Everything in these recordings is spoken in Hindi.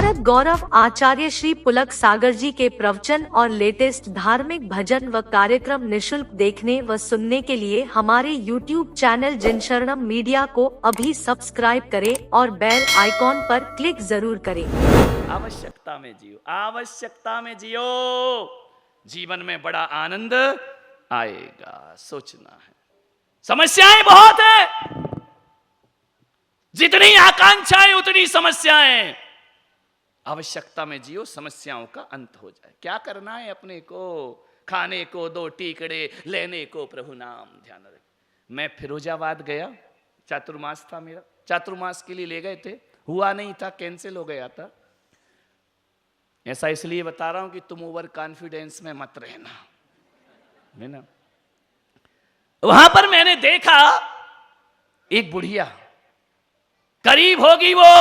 साधक गौरव आचार्य श्री पुलक सागर जी के प्रवचन और लेटेस्ट धार्मिक भजन व कार्यक्रम निशुल्क देखने व सुनने के लिए हमारे YouTube चैनल जिनशरणम मीडिया को अभी सब्सक्राइब करें और बेल आइकॉन पर क्लिक जरूर करें। आवश्यकता में जियो, आवश्यकता में जियो, जीवन में बड़ा आनंद आएगा। सोचना है, समस्याएं बहुत है, जितनी आकांक्षाएं उतनी समस्याएं। आवश्यकता में जियो, समस्याओं का अंत हो जाए। क्या करना है अपने को? खाने को दो टीकड़े, लेने को प्रभु नाम ध्यान रख। मैं फिरोजाबाद गया, चातुर्मास था मेरा, चातुर्मास के लिए ले गए थे, हुआ नहीं था, कैंसिल हो गया था। ऐसा इसलिए बता रहा हूं कि तुम ओवर कॉन्फिडेंस में मत रहना, है ना। वहां पर मैंने देखा एक बुढ़िया, करीब होगी वो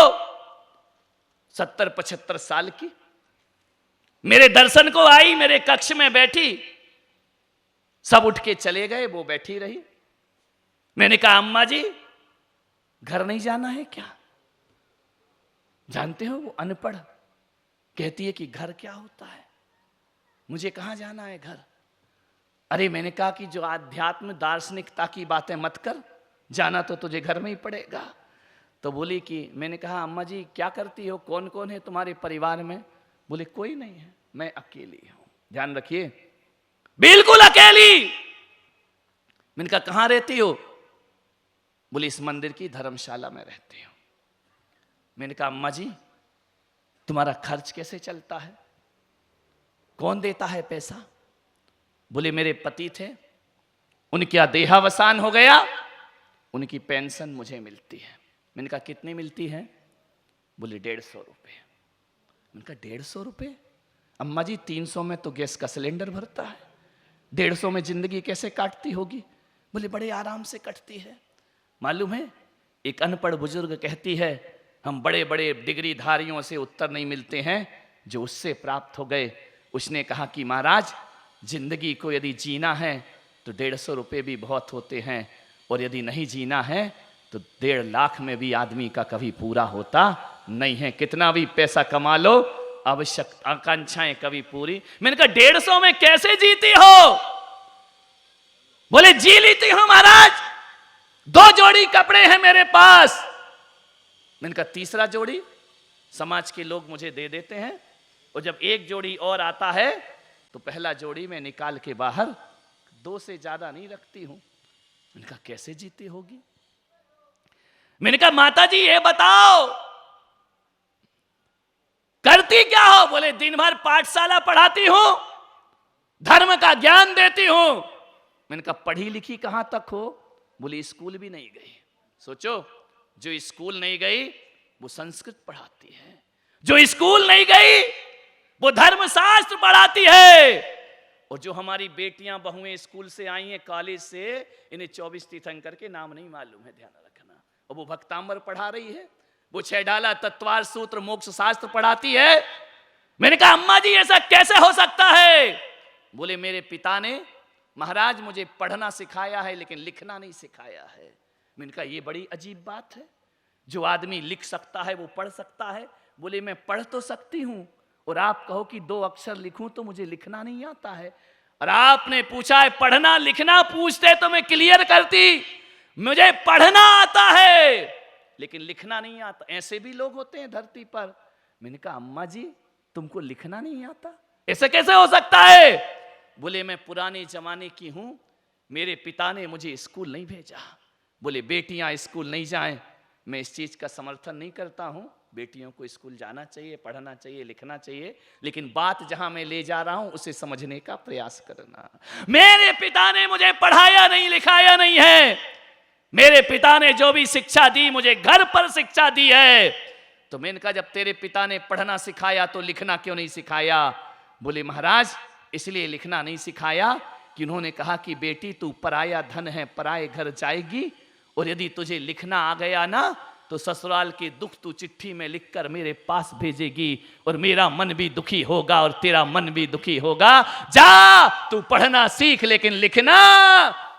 70-75 साल की, मेरे दर्शन को आई, मेरे कक्ष में बैठी। सब उठ के चले गए, वो बैठी रही। मैंने कहा अम्मा जी घर नहीं जाना है क्या? जानते हो वो अनपढ़ कहती है कि घर क्या होता है, मुझे कहां जाना है घर। अरे मैंने कहा कि जो आध्यात्म दार्शनिकता की बातें मत कर, जाना तो तुझे घर में ही पड़ेगा। तो बोली कि मैंने कहा अम्मा जी क्या करती हो, कौन कौन है तुम्हारे परिवार में? बोले कोई नहीं है, मैं अकेली हूं। ध्यान रखिए, बिल्कुल अकेली। मैंने कहा कहां रहती हो? बोले इस मंदिर की धर्मशाला में रहती हूं। मैंने कहा अम्मा जी तुम्हारा खर्च कैसे चलता है, कौन देता है पैसा? बोले मेरे पति थे, उनका देहावसान हो गया, उनकी पेंशन मुझे मिलती है। मैंने कहा कितनी मिलती है? बोले 150 रुपये। मैंने कहा 150 रुपये? अम्मा जी 300 में तो गैस का सिलेंडर भरता है, 150 में जिंदगी कैसे काटती होगी? बोले बड़े आराम से कटती है। मालूम है एक अनपढ़ बुजुर्ग कहती है हम बड़े बड़े डिग्रीधारियों से उत्तर नहीं मिलते हैं जो उससे प्राप्त हो गए। उसने कहा कि महाराज जिंदगी को यदि जीना है तो 150 रुपये भी बहुत होते हैं, और यदि नहीं जीना है तो 1.5 लाख में भी आदमी का कभी पूरा होता नहीं है। कितना भी पैसा कमा लो, आवश्यक आकांक्षाएं कभी पूरी। मैंने कहा 150 में कैसे जीती हो? बोले जी लेती हूं महाराज, 2 जोड़ी कपड़े हैं मेरे पास। मैंने कहा तीसरा जोड़ी समाज के लोग मुझे दे देते हैं, और जब एक जोड़ी और आता है तो पहला जोड़ी मैं निकाल के बाहर 2 से ज्यादा नहीं रखती हूं। मैंने कहा कैसे जीती होगी? मैंने कहा माता जी ये बताओ करती क्या हो? बोले दिन भर पाठशाला पढ़ाती हूं, धर्म का ज्ञान देती हूं। मैंने कहा पढ़ी लिखी कहां तक हो? बोले स्कूल भी नहीं गई। सोचो, जो स्कूल नहीं गई वो संस्कृत पढ़ाती है, जो स्कूल नहीं गई वो धर्मशास्त्र पढ़ाती है। और जो हमारी बेटियां बहुएं स्कूल से आई हैं, कॉलेज से, इन्हें 24 तीर्थंकर के नाम नहीं मालूम है, ध्यान रखना। और वो भक्तांबर पढ़ा रही है, वो 6 डाला तत्वार सूत्र मोक्ष शास्त्र पढ़ाती है। मैंने कहा अम्मा जी ऐसा कैसे हो सकता है? बोले मेरे पिता ने महाराज मुझे पढ़ना सिखाया है लेकिन लिखना नहीं सिखाया है। मैंने कहा ये बड़ी अजीब बात है, जो आदमी लिख सकता है वो पढ़ सकता है। बोले मैं पढ़ तो सकती हूं, और आप कहो कि 2 अक्षर लिखूं तो मुझे लिखना नहीं आता है। और आपने पूछा है पढ़ना लिखना, पूछते तो मैं क्लियर करती, मुझे पढ़ना आता है लेकिन लिखना नहीं आता। ऐसे भी लोग होते हैं धरती पर। मैंने कहा अम्मा जी तुमको लिखना नहीं आता, ऐसे कैसे हो सकता है? बोले मैं पुराने जमाने की हूं, मेरे पिता ने मुझे स्कूल नहीं भेजा। बोले बेटियां स्कूल नहीं जाएं, मैं इस चीज का समर्थन नहीं करता हूं। बेटियों को स्कूल जाना चाहिए, पढ़ना चाहिए, लिखना चाहिए, लेकिन बात जहां मैं ले जा रहा हूं उसे समझने का प्रयास करना। मेरे पिता ने मुझे पढ़ाया नहीं, लिखाया नहीं है। मेरे पिता ने जो भी शिक्षा दी मुझे घर पर शिक्षा दी है। तो मैंने कहा जब तेरे पिता ने पढ़ना सिखाया तो लिखना क्यों नहीं सिखाया? बोले महाराज इसलिए लिखना नहीं सिखाया कि उन्होंने कहा कि बेटी तू पराया धन है, पराए घर जाएगी, और यदि तुझे लिखना आ गया ना तो ससुराल के दुख तू चिट्ठी में लिखकर मेरे पास भेजेगी, और मेरा मन भी दुखी होगा और तेरा मन भी दुखी होगा। जा तू पढ़ना सीख, लेकिन लिखना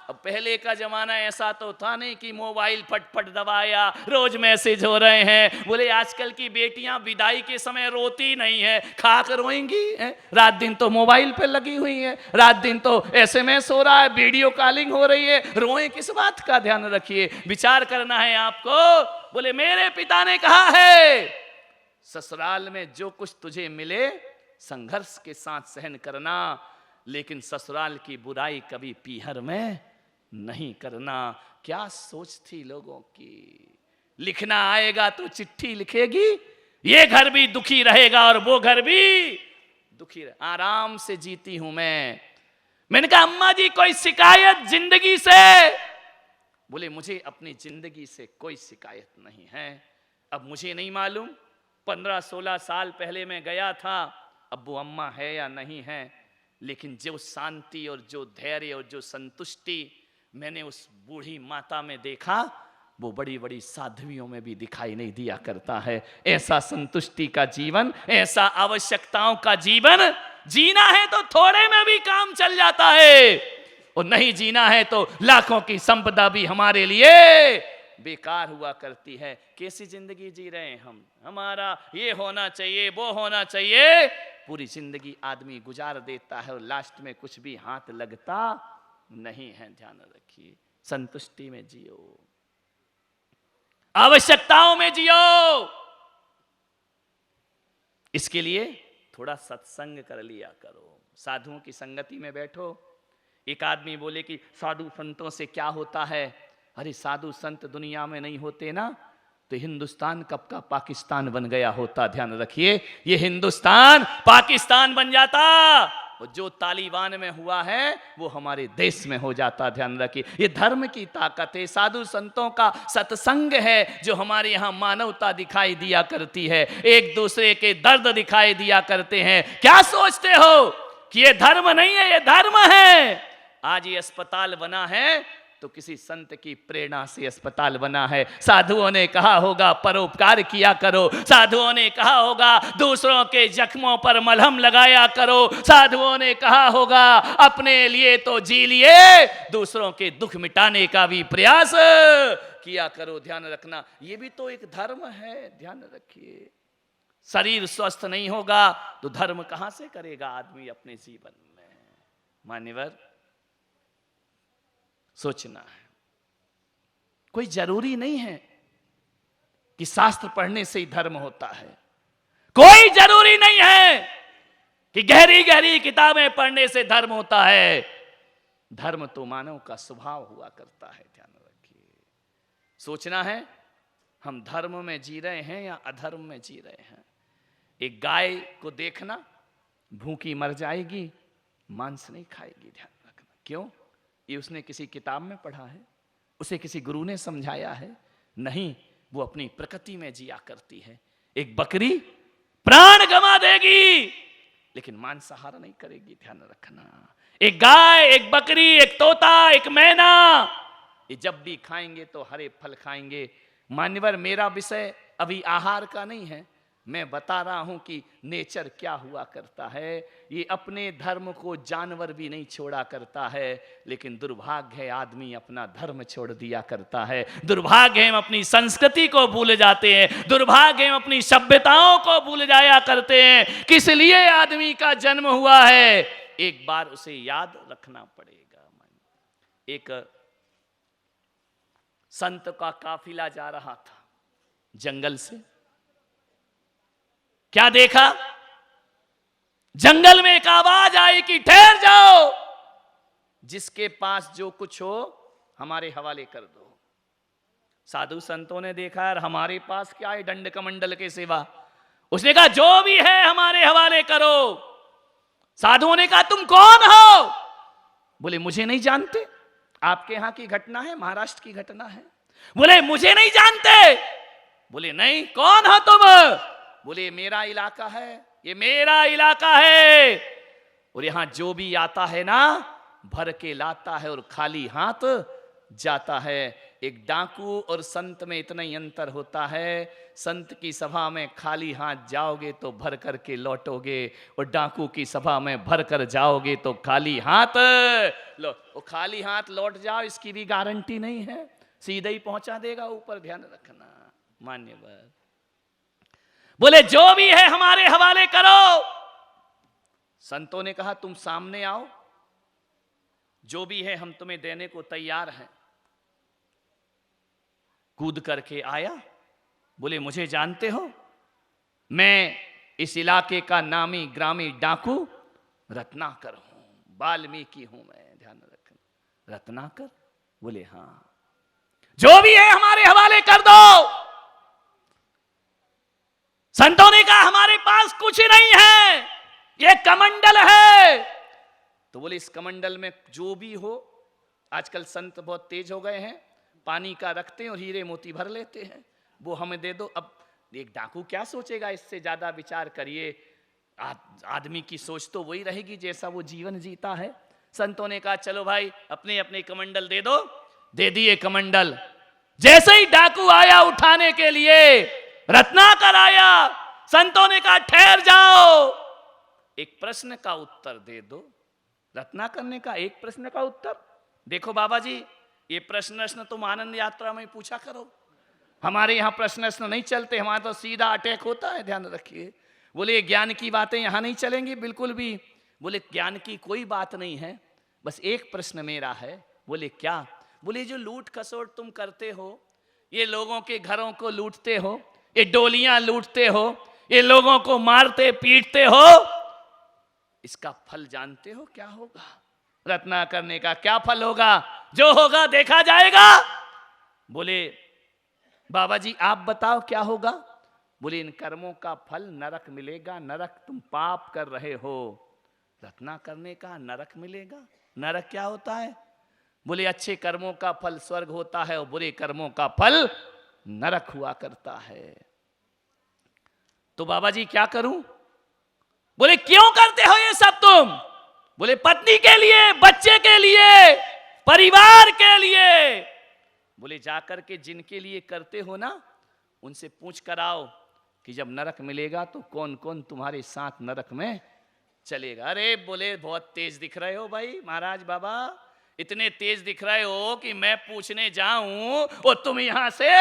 अब पहले का जमाना ऐसा तो था नहीं कि मोबाइल फटफट दबाया, रोज मैसेज हो रहे हैं। बोले आजकल की बेटियां विदाई के समय रोती नहीं है, खा कर रोएंगी है? रात दिन तो मोबाइल पे लगी हुई है, रात दिन तो एसएमएस हो रहा है, वीडियो कॉलिंग हो रही है, रोए किस बात का? ध्यान रखिए, विचार करना है आपको। बोले मेरे पिता ने कहा है ससुराल में जो कुछ तुझे मिले संघर्ष के साथ सहन करना, लेकिन ससुराल की बुराई कभी पीहर में नहीं करना। क्या सोच थी लोगों की। लिखना आएगा तो चिट्ठी लिखेगी, ये घर भी दुखी रहेगा और वो घर भी दुखी रहे। आराम से जीती हूं मैंने कहा अम्मा जी कोई शिकायत जिंदगी से? बोले मुझे अपनी जिंदगी से कोई शिकायत नहीं है। अब मुझे नहीं मालूम 15-16 साल पहले मैं गया था, अब वो अम्मा है या नहीं है, लेकिन जो शांति और जो धैर्य और जो संतुष्टि मैंने उस बूढ़ी माता में देखा, वो बड़ी बड़ी साध्वियों में भी दिखाई नहीं दिया करता है। ऐसा संतुष्टि का जीवन, ऐसा आवश्यकताओं का जीवन जीना है तो थोड़े में भी काम चल जाता है, और नहीं जीना है तो लाखों की संपदा भी हमारे लिए बेकार हुआ करती है। कैसी जिंदगी जी रहे हैं हम? हमारा ये होना चाहिए, वो होना चाहिए, पूरी जिंदगी आदमी गुजार देता है और लास्ट में कुछ भी हाथ लगता नहीं है। ध्यान रखिए, संतुष्टि में जियो, आवश्यकताओं में जियो। इसके लिए थोड़ा सत्संग कर लिया करो, साधुओं की संगति में बैठो। एक आदमी बोले कि साधु संतों से क्या होता है? अरे साधु संत दुनिया में नहीं होते ना तो हिंदुस्तान कब का पाकिस्तान बन गया होता। ध्यान रखिए, ये हिंदुस्तान पाकिस्तान बन जाता, और जो तालिबान में हुआ है वो हमारे देश में हो जाता। ध्यान रखिए, ये धर्म की ताकत है, साधु संतों का सत्संग है जो हमारे यहाँ मानवता दिखाई दिया करती है, एक दूसरे के दर्द दिखाई दिया करते हैं। क्या सोचते हो कि ये धर्म नहीं है? ये धर्म है। आज ये अस्पताल बना है तो किसी संत की प्रेरणा से अस्पताल बना है। साधुओं ने कहा होगा परोपकार किया करो, साधुओं ने कहा होगा दूसरों के जख्मों पर मलहम लगाया करो, साधुओं ने कहा होगा अपने लिए तो जी लिए, दूसरों के दुख मिटाने का भी प्रयास किया करो। ध्यान रखना, ये भी तो एक धर्म है। ध्यान रखिए, शरीर स्वस्थ नहीं होगा तो धर्म कहां से करेगा आदमी अपने जीवन में? मान्यवर, सोचना है। कोई जरूरी नहीं है कि शास्त्र पढ़ने से ही धर्म होता है, कोई जरूरी नहीं है कि गहरी गहरी किताबें पढ़ने से धर्म होता है। धर्म तो मानव का स्वभाव हुआ करता है। ध्यान रखिए, सोचना है हम धर्म में जी रहे हैं या अधर्म में जी रहे हैं। एक गाय को देखना, भूखी मर जाएगी, मांस नहीं खाएगी। ध्यान रखना, क्यों? ये उसने किसी किताब में पढ़ा है, उसे किसी गुरु ने समझाया है? नहीं, वो अपनी प्रकृति में जिया करती है। एक बकरी प्राण गंवा देगी लेकिन मांसाहार नहीं करेगी। ध्यान रखना, एक गाय, एक बकरी, एक तोता, एक मैना, ये जब भी खाएंगे तो हरे फल खाएंगे। मान्यवर, मेरा विषय अभी आहार का नहीं है, मैं बता रहा हूं कि नेचर क्या हुआ करता है। ये अपने धर्म को जानवर भी नहीं छोड़ा करता है, लेकिन दुर्भाग्य है आदमी अपना धर्म छोड़ दिया करता है। दुर्भाग्य है हम अपनी संस्कृति को भूल जाते हैं, दुर्भाग्य है हम अपनी सभ्यताओं को भूल जाया करते हैं। किस लिए आदमी का जन्म हुआ है, एक बार उसे याद रखना पड़ेगा। एक संत का काफिला जा रहा था जंगल से, क्या देखा? जंगल में एक आवाज आई कि ठहर जाओ, जिसके पास जो कुछ हो हमारे हवाले कर दो। साधु संतों ने देखा यार हमारे पास क्या है दंड कमंडल के सिवा। उसने कहा जो भी है हमारे हवाले करो। साधुओं ने कहा तुम कौन हो? बोले मुझे नहीं जानते। आपके यहां की घटना है, महाराष्ट्र की घटना है। बोले मुझे नहीं जानते। बोले नहीं, कौन हो तुम? बोले मेरा इलाका है, ये मेरा इलाका है, और यहां जो भी आता है ना भर के लाता है और खाली हाथ जाता है। एक डाकू और संत में इतना ही अंतर होता है। संत की सभा में खाली हाथ जाओगे तो भर करके लौटोगे, और डाकू की सभा में भर कर जाओगे तो खाली हाथ वो खाली हाथ लौट जाओ, इसकी भी गारंटी नहीं है, सीधे ही पहुंचा देगा ऊपर, ध्यान रखना। मान्यवर बोले जो भी है हमारे हवाले करो। संतों ने कहा तुम सामने आओ, जो भी है हम तुम्हें देने को तैयार हैं। कूद करके आया, बोले मुझे जानते हो, मैं इस इलाके का नामी ग्रामी डाकू रत्नाकर हूं, वाल्मीकि हूं मैं, ध्यान रखना। रत्नाकर? बोले हां। जो भी है हमारे हवाले कर दो। संतों ने कहा हमारे पास कुछ नहीं है, ये कमंडल है। तो बोले इस कमंडल में जो भी हो, आजकल संत बहुत तेज हो गए हैं, पानी का रखते हैं और हीरे मोती भर लेते हैं, वो हमें दे दो। अब एक डाकू क्या सोचेगा, इससे ज्यादा विचार करिए। आदमी की सोच तो वही रहेगी जैसा वो जीवन जीता है। संतों ने कहा चलो भाई अपने अपने कमंडल दे दो। दे दिए कमंडल। जैसे ही डाकू आया उठाने के लिए, रत्नाकर आया, संतों ने कहा ठहर जाओ, एक प्रश्न का उत्तर दे दो। रत्नाकर ने कहा एक प्रश्न का उत्तर? देखो बाबा जी, ये प्रश्न तुम आनंद यात्रा में पूछा करो, हमारे यहाँ प्रश्न नहीं चलते, हमारा तो सीधा अटैक होता है, ध्यान रखिए। बोले ज्ञान की बातें यहाँ नहीं चलेंगी बिल्कुल भी। बोले ज्ञान की कोई बात नहीं है, बस एक प्रश्न मेरा है। बोले क्या? बोले जो लूट खसोट तुम करते हो, ये लोगों के घरों को लूटते हो, ये डोलियां लूटते हो, ये लोगों को मारते पीटते हो, इसका फल जानते हो क्या होगा? रत्नाकर ने कहा क्या फल होगा? जो होगा देखा जाएगा। बोले बाबा जी आप बताओ क्या होगा? बोले इन कर्मों का फल नरक मिलेगा, नरक तुम पाप कर रहे हो। रत्नाकर ने कहा नरक मिलेगा? नरक क्या होता है? बोले अच्छे कर्मों का फल स्वर्ग होता है और बुरे कर्मों का फल नरक हुआ करता है। तो बाबा जी क्या करूं? बोले क्यों करते हो ये सब तुम? बोले पत्नी के लिए, बच्चे के लिए, परिवार के लिए। बोले जाकर के जिनके लिए करते हो ना, उनसे पूछ कर आओ कि जब नरक मिलेगा तो कौन कौन तुम्हारे साथ नरक में चलेगा। अरे बोले बहुत तेज दिख रहे हो भाई महाराज बाबा, इतने तेज दिख रहे हो कि मैं पूछने जाऊं और तुम यहां से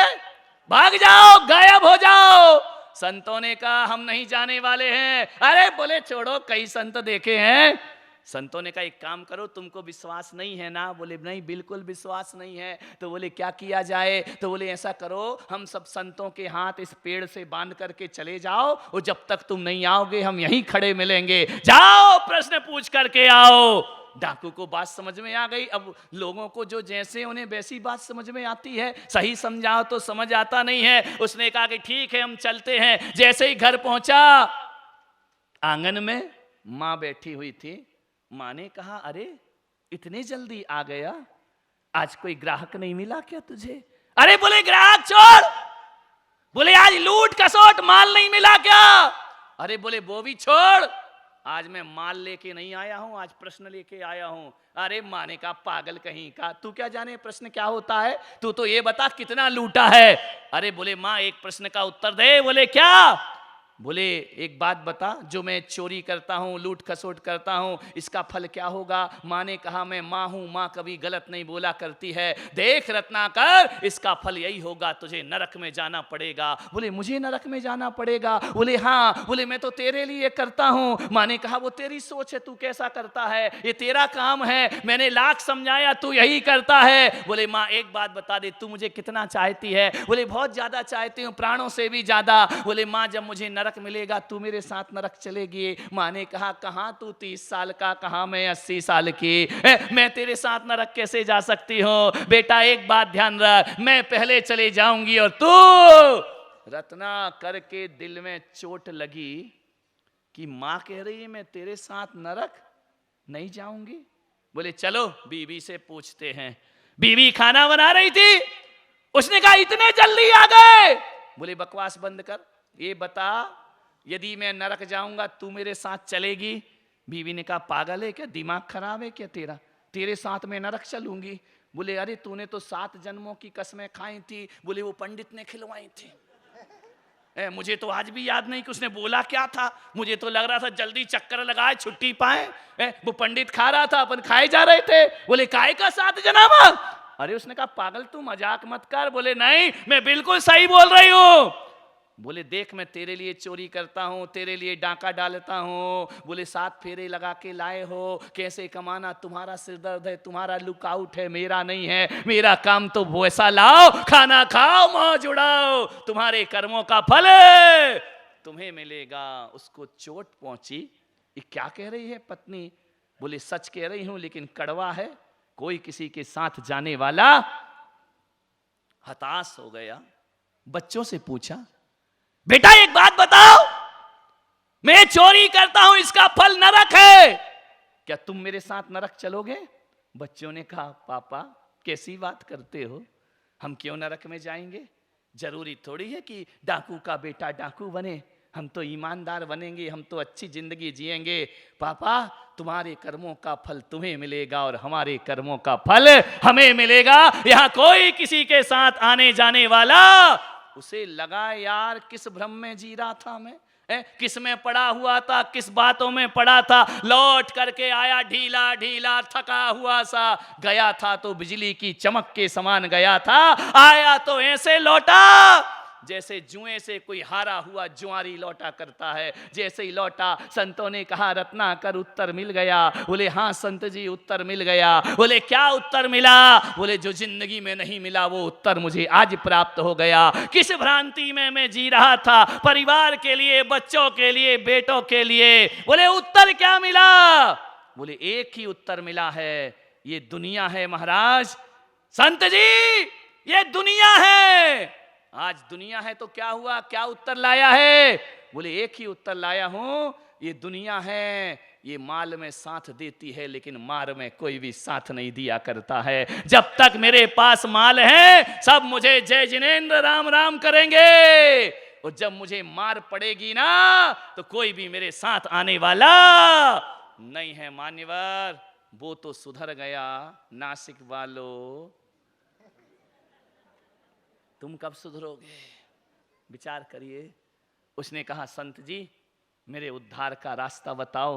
भाग जाओ, गायब हो जाओ। संतों ने कहा हम नहीं जाने वाले हैं। अरे बोले छोड़ो, कई संत देखे हैं। संतों ने कहा एक काम करो, तुमको विश्वास नहीं है ना? बोले नहीं बिल्कुल विश्वास नहीं है। तो बोले क्या किया जाए? तो बोले ऐसा करो, हम सब संतों के हाथ इस पेड़ से बांध करके चले जाओ, और जब तक तुम नहीं आओगे हम यहीं खड़े मिलेंगे। जाओ प्रश्न पूछ करके आओ। डाकू को बात समझ में आ गई। अब लोगों को जो जैसे उन्हें वैसी बात समझ में आती है, सही समझाओ तो समझ आता नहीं है। उसने कहा कि ठीक है हम चलते हैं। जैसे ही घर पहुंचा, आंगन में मां बैठी हुई थी। मां ने कहा अरे इतने जल्दी आ गया, आज कोई ग्राहक नहीं मिला क्या तुझे? अरे बोले ग्राहक छोड़, बोले आज लूट खसोट माल नहीं मिला क्या? अरे बोले वो भी छोड़, आज मैं माल लेके नहीं आया हूं, आज प्रश्न लेके आया हूं। अरे माने का पागल कहीं का, तू क्या जाने प्रश्न क्या होता है? तू तो ये बता कितना लूटा है। अरे बोले मां एक प्रश्न का उत्तर दे। बोले क्या? बोले एक बात बता, जो मैं चोरी करता हूँ, लूट खसोट करता हूँ, इसका फल क्या होगा? माँ ने कहा मैं माँ हूँ, माँ कभी गलत नहीं बोला करती है। देख रत्नाकर, इसका फल यही होगा, तुझे नरक में जाना पड़ेगा। बोले मुझे नरक में जाना पड़ेगा? बोले हाँ। बोले मैं तो तेरे लिए करता हूँ। माँ ने कहा वो तेरी सोच है, तू कैसा करता है, ये तेरा काम है, मैंने लाख समझाया तू यही करता है। बोले माँ एक बात बता दे, तू मुझे कितना चाहती है? बोले बहुत ज्यादा चाहती हूँ, प्राणों से भी ज्यादा। बोले माँ जब मुझे नरक मिलेगा तू मेरे साथ नरक चलेगी। माँ ने कहा कहां तू 30 साल का, कहां मैं 80 साल की, मैं तेरे साथ नरक कैसे जा सकती हूं? बेटा एक बात ध्यान रख, मैं पहले चले जाऊंगी और तू। रत्नाकर के दिल में चोट लगी कि मां कह रही है मैं तेरे साथ नरक नहीं जाऊंगी। बोले चलो बीवी से पूछते हैं। बीवी खाना बना रही थी, उसने कहा इतने जल्दी आ गए? बोले बकवास बंद कर, ये बता यदि मैं नरक जाऊंगा तू मेरे साथ चलेगी? बीवी ने कहा पागल है क्या, दिमाग खराब है क्या तेरा, तेरे साथ मैं नरक चलूंगी? बोले अरे तूने तो 7 जन्मों की कसमें खाई थी। बोले वो पंडित ने खिलवाई थी। मुझे तो आज भी याद नहीं कि उसने बोला क्या था। मुझे तो लग रहा था जल्दी चक्कर लगाए छुट्टी पाए। वो पंडित खा रहा था, अपन खाए जा रहे थे। बोले काय का 7 जन्म? अरे उसने कहा पागल तू मजाक मत कर। बोले नहीं मैं बिल्कुल सही बोल रही हूं। बोले देख मैं तेरे लिए चोरी करता हूं, तेरे लिए डाका डालता हूं। बोले 7 फेरे लगा के लाए हो, कैसे कमाना तुम्हारा सिर दर्द है, तुम्हारा लुकआउट है, मेरा नहीं है। मेरा काम तो वैसा लाओ, खाना खाओ, मौज उड़ाओ, तुम्हारे कर्मों का फल तुम्हें मिलेगा। उसको चोट पहुंची। ये क्या कह रही है पत्नी? बोले सच कह रही हूं लेकिन कड़वा है। कोई किसी के साथ जाने वाला हताश हो गया। बच्चों से पूछा बेटा एक बात बताओ, मैं चोरी करता हूं इसका फल नरक है, क्या तुम मेरे साथ नरक चलोगे? बच्चों ने कहा पापा कैसी बात करते हो, हम क्यों नरक में जाएंगे? जरूरी थोड़ी है कि डाकू का बेटा डाकू बने, हम तो ईमानदार बनेंगे, हम तो अच्छी जिंदगी जिएंगे। पापा तुम्हारे कर्मों का फल तुम्हें मिलेगा और हमारे कर्मों का फल हमें मिलेगा। यहां कोई किसी के साथ आने जाने वाला। उसे लगा यार किस भ्रम में जी रहा था मैं, किस में पड़ा हुआ था, किस बातों में पड़ा था। लौट करके आया ढीला ढीला थका हुआ सा, गया था तो बिजली की चमक के समान गया था, आया तो ऐसे लौटा जैसे जुए से कोई हारा हुआ जुआरी लौटा करता है। जैसे ही लौटा संतों ने कहा रत्नाकर उत्तर मिल गया। बोले हाँ संत जी उत्तर मिल गया। बोले क्या उत्तर मिला? बोले जो जिंदगी में नहीं मिला वो उत्तर मुझे आज प्राप्त हो गया। किस भ्रांति में मैं जी रहा था, परिवार के लिए, बच्चों के लिए, बेटों के लिए। बोले उत्तर क्या मिला? बोले एक ही उत्तर मिला है, ये दुनिया है महाराज। संत जी ये दुनिया है। आज दुनिया है तो क्या हुआ, क्या उत्तर लाया है? बोले एक ही उत्तर लाया हूं, ये दुनिया है, ये माल में साथ देती है लेकिन मार में कोई भी साथ नहीं दिया करता है। जब तक मेरे पास माल है सब मुझे जय जिनेंद्र राम राम करेंगे, और जब मुझे मार पड़ेगी ना तो कोई भी मेरे साथ आने वाला नहीं है। मान्यवर वो तो सुधर गया, नासिक वालों तुम कब सुधरोगे? विचार करिए। उसने कहा संत जी मेरे उद्धार का रास्ता बताओ।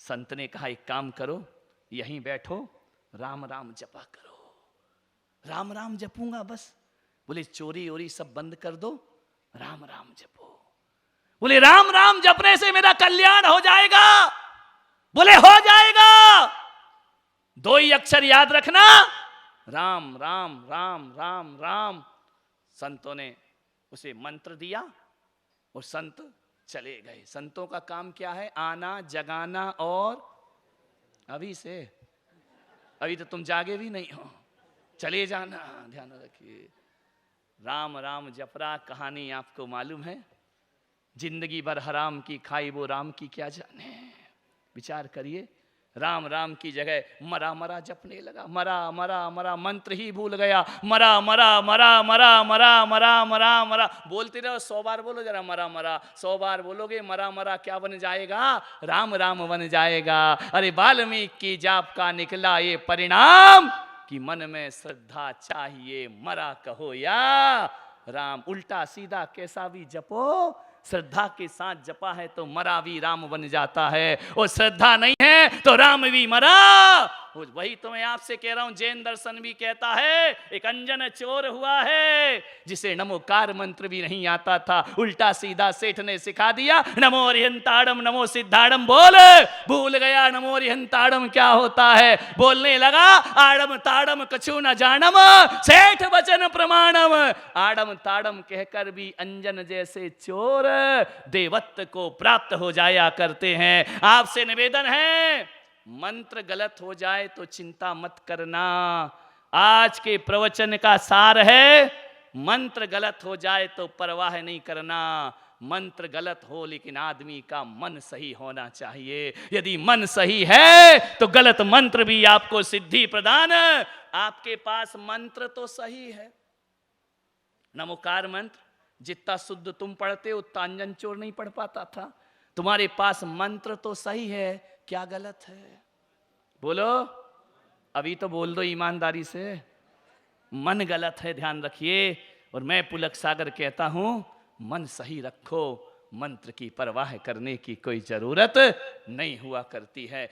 संत ने कहा एक काम करो, यहीं बैठो, राम राम जपा करो। राम राम जपूंगा बस। बोले चोरी ओरी सब बंद कर दो, राम राम जपो। बोले राम राम जपने से मेरा कल्याण हो जाएगा? बोले हो जाएगा। 2 ही अक्षर याद रखना, राम राम राम राम राम। संतों ने उसे मंत्र दिया और संत चले गए। संतों का काम क्या है? आना, जगाना और अभी से, अभी तो तुम जागे भी नहीं हो, चले जाना, ध्यान रखिए। राम राम जपरा कहानी आपको मालूम है। जिंदगी भर हराम की खाई वो राम की क्या जाने। विचार करिए, राम राम की जगह मरा मरा जपने लगा। मरा मरा मरा मंत्र ही भूल गया। मरा मरा मरा मरा मरा मरा मरा मरा बोलते रहो। 100 बार बोलो जरा मरा मरा। 100 बार बोलोगे मरा मरा क्या बन जाएगा? राम राम बन जाएगा। अरे वाल्मीकि की जाप का निकला ये परिणाम कि मन में श्रद्धा चाहिए, मरा कहो या राम। उल्टा सीधा कैसा भी जपो, श्रद्धा के साथ जपा है तो मरा भी राम बन जाता है, और श्रद्धा नहीं है तो राम भी मरा। वही तो मैं आपसे कह रहा हूं। जैन दर्शन भी कहता है एक अंजन चोर हुआ है जिसे नमोकार मंत्र भी नहीं आता था, उल्टा सीधा सेठ ने सिखा दिया। नमो अरिहंताड़म नमो सिद्धाड़म बोल, भूल गया नमो अरिहंताड़म क्या होता है। बोलने लगा आड़म ताड़म कछु न जानम, सेठ वचन प्रमाणम। आड़म ताड़म कहकर भी अंजन जैसे चोर देवत्व को प्राप्त हो जाया करते हैं। आपसे निवेदन है मंत्र गलत हो जाए तो चिंता मत करना। आज के प्रवचन का सार है मंत्र गलत हो जाए तो परवाह नहीं करना। मंत्र गलत हो लेकिन आदमी का मन सही होना चाहिए। यदि मन सही है तो गलत मंत्र भी आपको सिद्धि प्रदान। आपके पास मंत्र तो सही है, नमोकार मंत्र जितना शुद्ध तुम पढ़ते उतना अंजन चोर नहीं पढ़ पाता था। तुम्हारे पास मंत्र तो सही है, क्या गलत है? बोलो अभी तो बोल दो ईमानदारी से, मन गलत है ध्यान रखिए। और मैं पुलक सागर कहता हूं, मन सही रखो, मंत्र की परवाह करने की कोई जरूरत नहीं हुआ करती है।